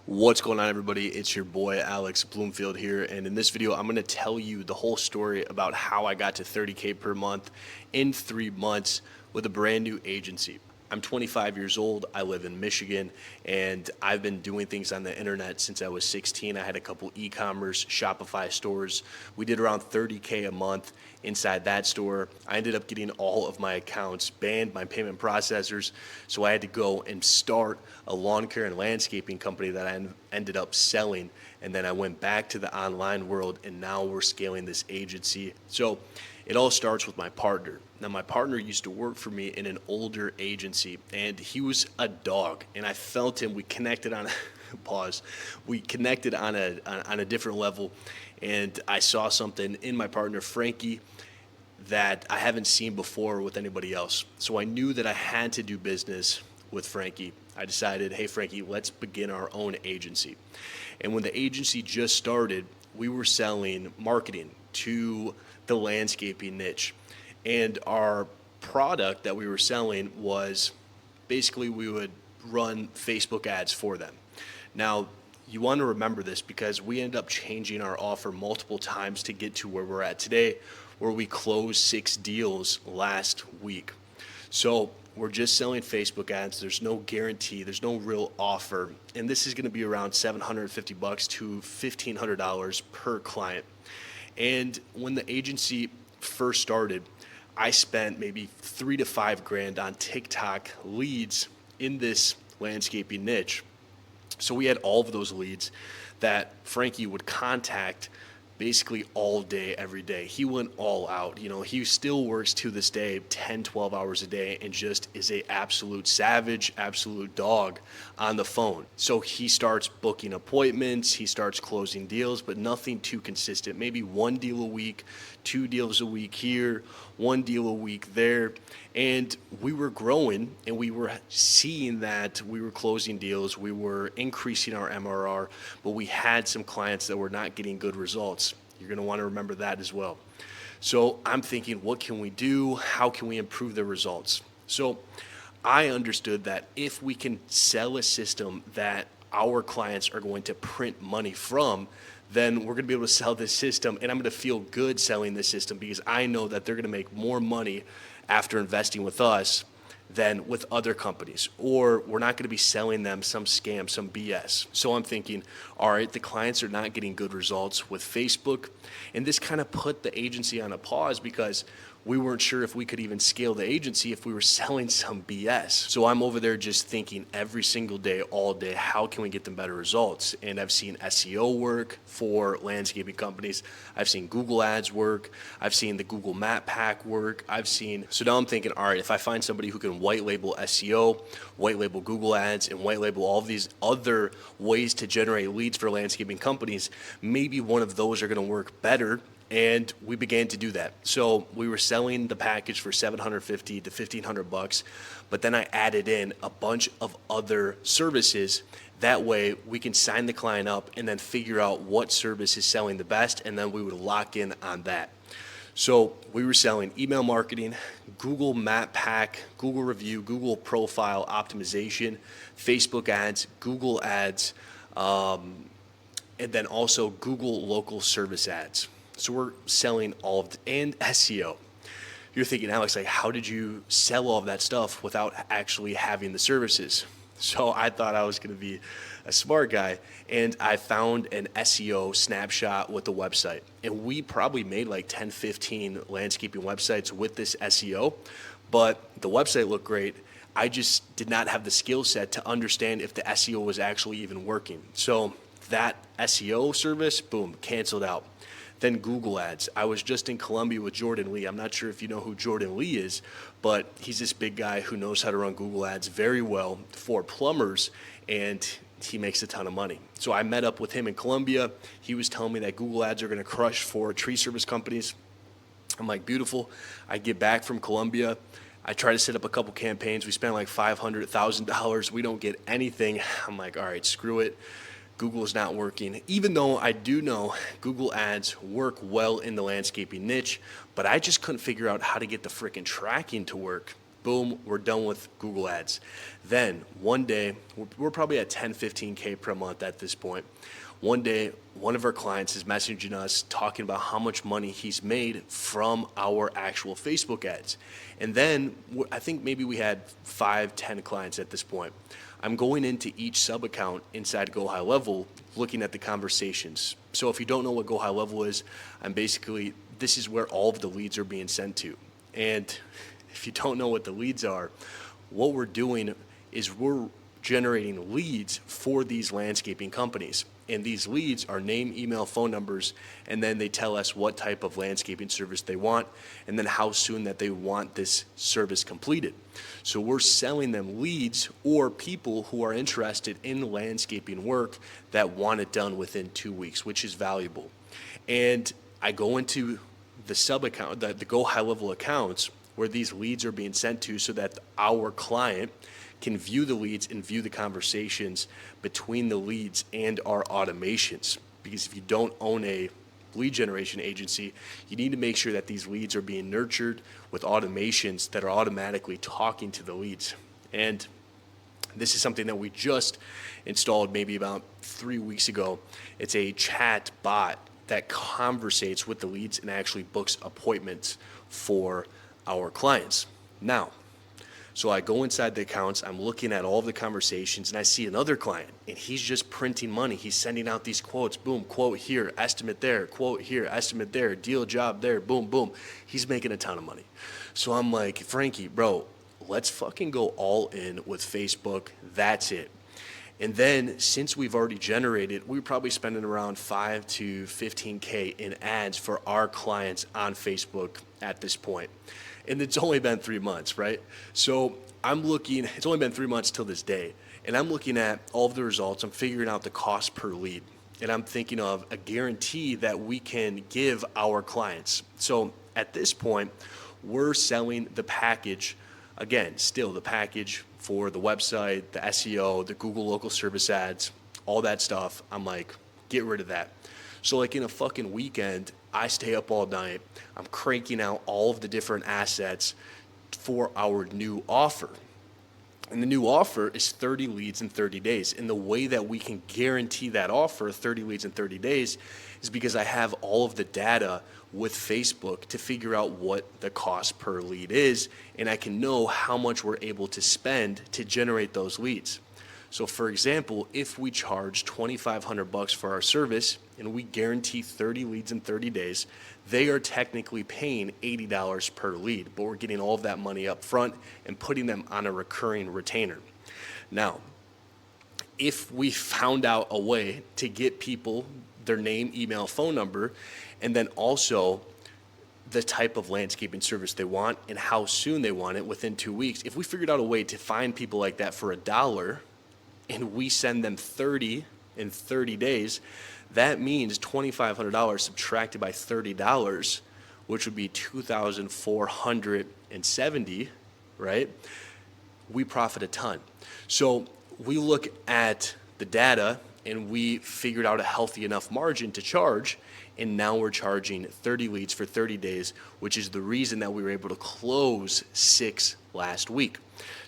What's going on, everybody? It's your boy Alex Bloomfield here, and in this video I'm going to tell you the whole story about how I got to 30K per month in 3 months with a brand new agency. I'm 25 years old, I live in Michigan, and I've been doing things on the internet since I was 16. I had a couple e-commerce Shopify stores. We did around 30K a month inside that store. I ended up getting all of my accounts banned, my payment processors, so I had to go and start a lawn care and landscaping company that I ended up selling, and then I went back to the online world, and now we're scaling this agency. So it all starts with my partner. Now, my partner used to work for me in an older agency, and he was a dog, and I felt him. We connected on pause. We connected on a different level, and I saw something in my partner Frankie that I haven't seen before with anybody else. So I knew that I had to do business with Frankie. I decided, hey Frankie, let's begin our own agency. And when the agency just started, we were selling marketing to the landscaping niche. And our product that we were selling was basically we would run Facebook ads for them. Now, you want to remember this because we ended up changing our offer multiple times to get to where we're at today, where we closed 6 deals last week. So we're just selling Facebook ads. There's no guarantee. There's no real offer. And this is going to be around $750 to $1,500 per client. And when the agency first started, I spent maybe $3,000 to $5,000 on TikTok leads in this landscaping niche. So we had all of those leads that Frankie would contact basically all day, every day. He went all out. You know, he still works to this day 10, 12 hours a day and just is a absolute savage, absolute dog on the phone. So he starts booking appointments, he starts closing deals, but nothing too consistent. Maybe 1 deal a week, 2 deals a week here, 1 deal a week there. And we were growing and we were seeing that we were closing deals, we were increasing our MRR, but we had some clients that were not getting good results. You're going to want to remember that as well. So I'm thinking, what can we do? How can we improve the results? So I understood that if we can sell a system that our clients are going to print money from, then we're going to be able to sell this system, and I'm going to feel good selling this system because I know that they're going to make more money after investing with us than with other companies, or we're not going to be selling them some scam, some BS. So I'm thinking, all right, the clients are not getting good results with Facebook, and this kind of put the agency on a pause because we weren't sure if we could even scale the agency if we were selling some BS. So I'm over there just thinking every single day, all day, how can we get them better results? And I've seen SEO work for landscaping companies. I've seen Google ads work. I've seen the Google Map Pack work. So now I'm thinking, all right, if I find somebody who can white label SEO, white label Google ads, and white label all of these other ways to generate leads for landscaping companies, maybe one of those are going to work better. And we began to do that. So we were selling the package for $750 to $1,500, but then I added in a bunch of other services. That way we can sign the client up and then figure out what service is selling the best, and then we would lock in on that. So we were selling email marketing, Google Map Pack, Google Review, Google Profile Optimization, Facebook ads, Google ads, and then also Google local service ads. So we're selling all of and SEO. You're thinking, Alex, like, how did you sell all of that stuff without actually having the services? So I thought I was going to be a smart guy, and I found an SEO snapshot with the website. And we probably made like 10, 15 landscaping websites with this SEO, but the website looked great. I just did not have the skill set to understand if the SEO was actually even working. So that SEO service, boom, canceled out. Then Google ads. I was just in Colombia with Jordan Lee. I'm not sure if you know who Jordan Lee is, but he's this big guy who knows how to run Google ads very well for plumbers, and he makes a ton of money. So I met up with him in Colombia. He was telling me that Google ads are going to crush for tree service companies. I'm like, beautiful. I get back from Colombia. I try to set up a couple campaigns. We spend like $500, $1,000. We don't get anything. I'm like, all right, screw it. Google is not working, even though I do know Google ads work well in the landscaping niche, but I just couldn't figure out how to get the freaking tracking to work. Boom, we're done with Google Ads. Then one day, we're probably at 10, 15K per month at this point. One day, one of our clients is messaging us talking about how much money he's made from our actual Facebook ads. And then I think maybe we had 5, 10 clients at this point. I'm going into each sub account inside Go High Level, looking at the conversations. So if you don't know what Go High Level is, this is where all of the leads are being sent to. And if you don't know what the leads are, what we're doing is we're generating leads for these landscaping companies. And these leads are name, email, phone numbers, and then they tell us what type of landscaping service they want, and then how soon that they want this service completed. So we're selling them leads or people who are interested in landscaping work that want it done within 2 weeks, which is valuable. And I go into the sub account, the Go High Level accounts where these leads are being sent to, so that our client can view the leads and view the conversations between the leads and our automations. Because if you don't own a lead generation agency, you need to make sure that these leads are being nurtured with automations that are automatically talking to the leads. And this is something that we just installed maybe about 3 weeks ago. It's a chat bot that conversates with the leads and actually books appointments for our clients. Now, so I go inside the accounts, I'm looking at all of the conversations, and I see another client, and he's just printing money. He's sending out these quotes, boom, quote here, estimate there, quote here, estimate there, deal job there, boom, boom. He's making a ton of money. So I'm like, Frankie, bro, let's fucking go all in with Facebook. That's it. And then since we've already generated, we're probably spending around 5 to 15K in ads for our clients on Facebook at this point. And it's only been 3 months, right? So it's only been 3 months till this day. And I'm looking at all of the results. I'm figuring out the cost per lead. And I'm thinking of a guarantee that we can give our clients. So at this point, we're selling the package, again, still the package for the website, the SEO, the Google local service ads, all that stuff. I'm like, get rid of that. So like in a fucking weekend, I stay up all night. I'm cranking out all of the different assets for our new offer. And the new offer is 30 leads in 30 days. And the way that we can guarantee that offer, 30 leads in 30 days, is because I have all of the data with Facebook to figure out what the cost per lead is, and I can know how much we're able to spend to generate those leads. So for example, if we charge $2,500 for our service and we guarantee 30 leads in 30 days, they are technically paying $80 per lead, but we're getting all of that money up front and putting them on a recurring retainer. Now, if we found out a way to get people their name, email, phone number, and then also the type of landscaping service they want and how soon they want it within 2 weeks, if we figured out a way to find people like that for $1 and we send them 30 in 30 days, that means $2,500 subtracted by $30, which would be $2,470, right? We profit a ton. So we look at the data and we figured out a healthy enough margin to charge, and now we're charging 30 leads for 30 days, which is the reason that we were able to close 6 last week.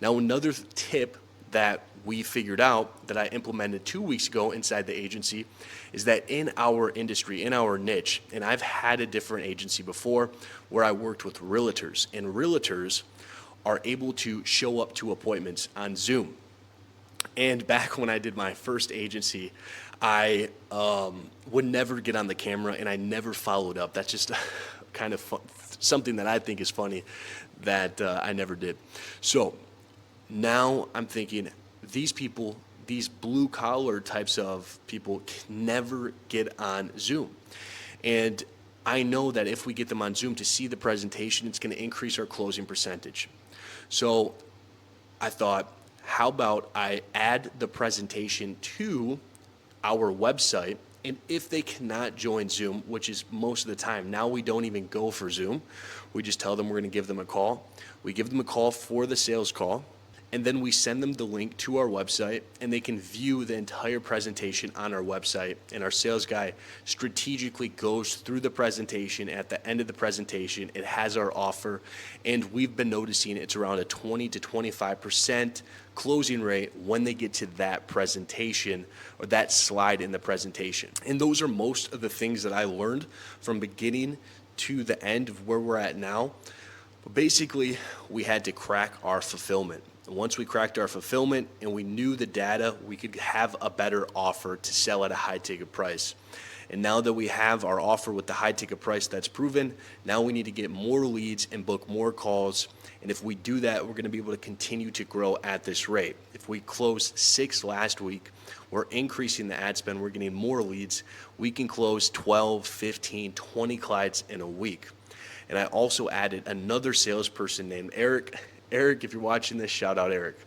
Now, another tip that we figured out that I implemented 2 weeks ago inside the agency is that in our industry, in our niche, and I've had a different agency before where I worked with realtors, and realtors are able to show up to appointments on Zoom. And back when I did my first agency, I would never get on the camera and I never followed up. That's just kind of something that I think is funny that I never did. So now I'm thinking these people, these blue collar types of people can never get on Zoom. And I know that if we get them on Zoom to see the presentation, it's going to increase our closing percentage. So I thought, how about I add the presentation to our website, and if they cannot join Zoom, which is most of the time, now we don't even go for Zoom. We just tell them we're going to give them a call. We give them a call for the sales call, and then we send them the link to our website, and they can view the entire presentation on our website. And our sales guy strategically goes through the presentation. At the end of the presentation, it has our offer, and we've been noticing it's around a 20 to 25% closing rate when they get to that presentation or that slide in the presentation. And those are most of the things that I learned from beginning to the end of where we're at now. But basically, we had to crack our fulfillment. And once we cracked our fulfillment and we knew the data, we could have a better offer to sell at a high ticket price. And now that we have our offer with the high ticket price that's proven, now we need to get more leads and book more calls. And if we do that, we're going to be able to continue to grow at this rate. If we closed 6 last week, we're increasing the ad spend, we're getting more leads. We can close 12, 15, 20 clients in a week. And I also added another salesperson named Eric. Eric, if you're watching this, shout out Eric.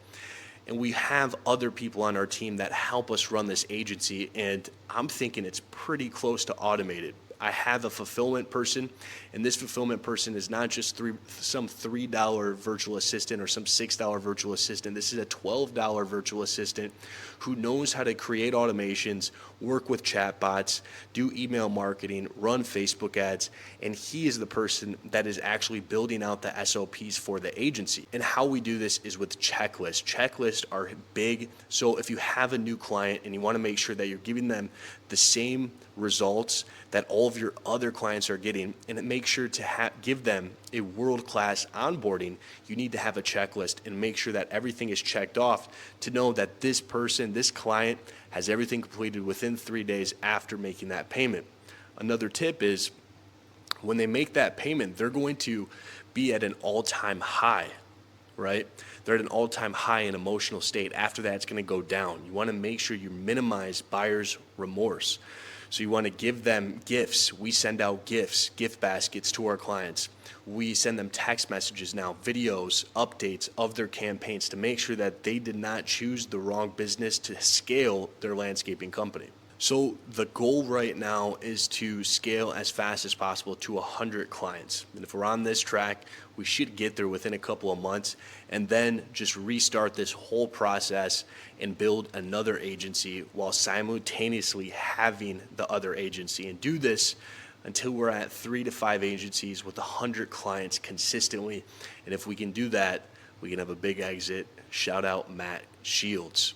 And we have other people on our team that help us run this agency, and I'm thinking it's pretty close to automated. I have a fulfillment person, and this fulfillment person is not just some $3 virtual assistant or some $6 virtual assistant. This is a $12 virtual assistant who knows how to create automations, work with chatbots, do email marketing, run Facebook ads, and he is the person that is actually building out the SOPs for the agency. And how we do this is with checklists. Checklists are big, so if you have a new client and you want to make sure that you're giving them the same results that all of your other clients are getting, and make sure to give them a world-class onboarding, you need to have a checklist and make sure that everything is checked off to know that this person, this client, has everything completed within 3 days after making that payment. Another tip is when they make that payment, they're going to be at an all-time high, right? They're at an all-time high in emotional state. After that, it's going to go down. You want to make sure you minimize buyer's remorse. So you want to give them gifts. We send out gifts, gift baskets to our clients. We send them text messages now, videos, updates of their campaigns to make sure that they did not choose the wrong business to scale their landscaping company. So the goal right now is to scale as fast as possible to 100 clients. And if we're on this track, we should get there within a couple of months, and then just restart this whole process and build another agency while simultaneously having the other agency, and do this until we're at 3 to 5 agencies with 100 clients consistently. And if we can do that, we can have a big exit. Shout out Matt Shields.